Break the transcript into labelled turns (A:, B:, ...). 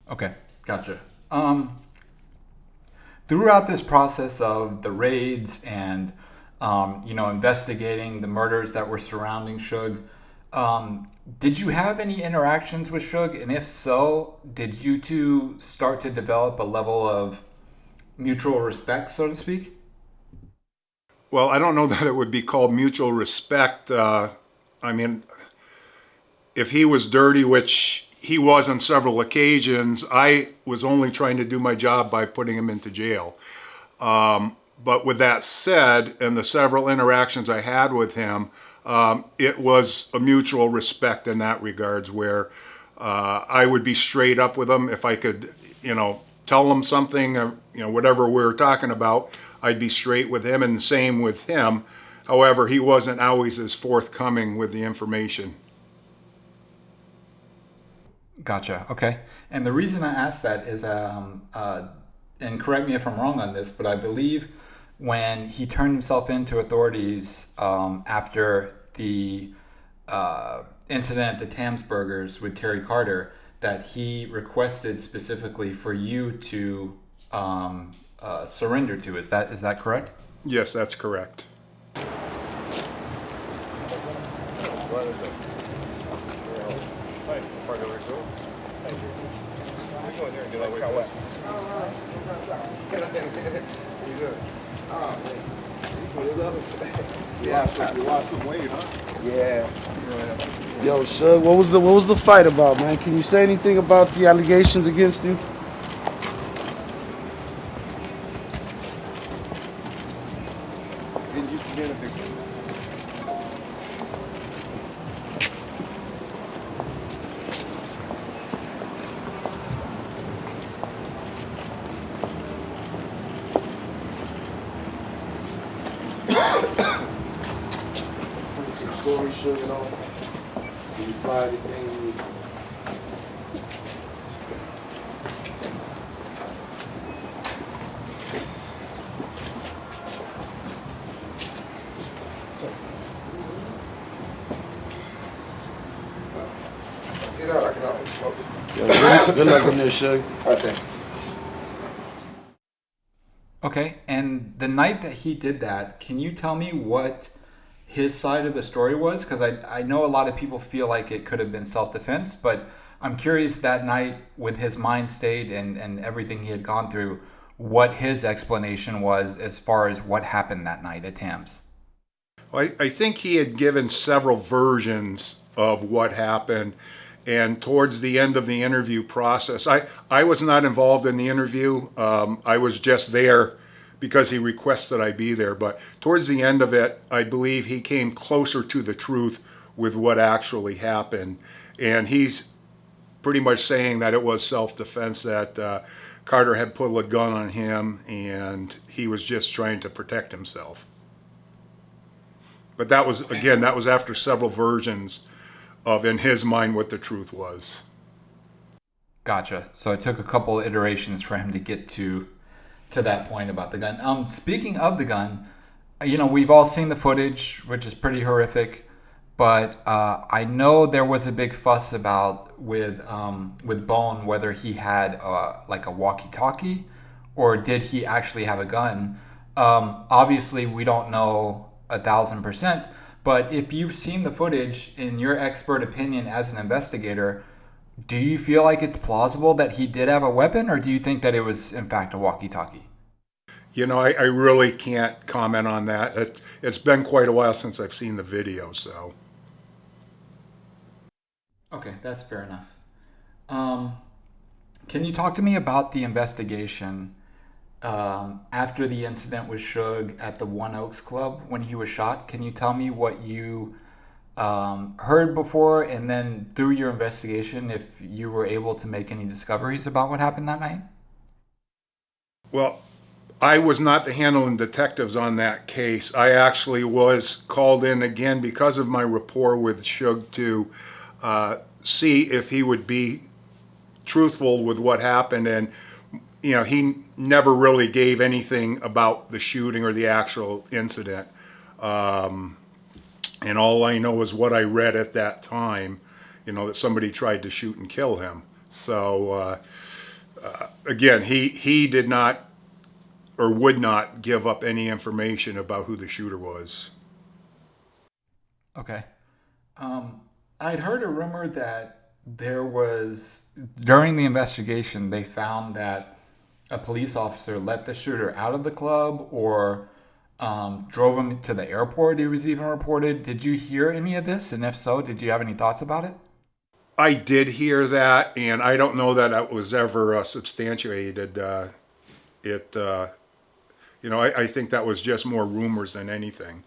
A: Okay, gotcha. Throughout this process of the raids and investigating the murders that were surrounding Suge, did you have any interactions with Suge? And if so, did you two start to develop a level of mutual respect, so to speak?
B: Well, I don't know that it would be called mutual respect. I mean, if he was dirty, which he was on several occasions, I was only trying to do my job by putting him into jail. But with that said, and the several interactions I had with him, it was a mutual respect in that regards where I would be straight up with him if I could, tell him something, whatever we were talking about, I'd be straight with him and the same with him. However, he wasn't always as forthcoming with the information.
A: Gotcha. Okay. And the reason I asked that is, and correct me if I'm wrong on this, but I believe when he turned himself into authorities after the incident at the Tams Burgers with Terry Carter, that he requested specifically for you to surrender to. Is that correct?
B: Yes, that's correct.
C: You lost some weight, huh?
D: Yeah. Yo, Suge, what was the fight about, man? Can you say anything about the allegations against you?
C: Did you get a victory?
D: Some story, Suge, and all. Can you buy anything?
C: Get out, I can always smoke it.
D: Yo, good luck in there, Suge.
C: I think.
A: Okay. And the night that he did that, can you tell me what his side of the story was? Because I know a lot of people feel like it could have been self-defense, but I'm curious that night with his mind state and everything he had gone through, what his explanation was as far as what happened that night at Tams.
B: Well, I think he had given several versions of what happened. And towards the end of the interview process, I was not involved in the interview. I was just there because he requested I be there. But towards the end of it, I believe he came closer to the truth with what actually happened. And he's pretty much saying that it was self-defense, that Carter had put a gun on him and he was just trying to protect himself. But that was, again, that was after several versions of, in his mind, what the truth was.
A: Gotcha. So it took a couple iterations for him to get to that point about the gun. Speaking of the gun, we've all seen the footage, which is pretty horrific. But I know there was a big fuss about with Bone whether he had like a walkie-talkie or did he actually have a gun. Obviously, we don't know 1,000%. But if you've seen the footage, in your expert opinion as an investigator, do you feel like it's plausible that he did have a weapon, or do you think that it was in fact a walkie-talkie?
B: I really can't comment on that. It's been quite a while since I've seen the video, so.
A: Okay, that's fair enough. Can you talk to me about the investigation after the incident with Suge at the One Oaks Club when he was shot? Can you tell me what you heard before, and then through your investigation, if you were able to make any discoveries about what happened that night?
B: Well, I was not the handling detectives on that case. I actually was called in again because of my rapport with Suge to see if he would be truthful with what happened. And, he never really gave anything about the shooting or the actual incident. And all I know is what I read at that time, that somebody tried to shoot and kill him. So again, he did not or would not give up any information about who the shooter was.
A: Okay. I'd heard a rumor that there was, during the investigation, they found that a police officer let the shooter out of the club or drove him to the airport, he was even reported. Did you hear any of this? And if so, did you have any thoughts about it?
B: I did hear that, and I don't know that it was ever substantiated. I think that was just more rumors than anything.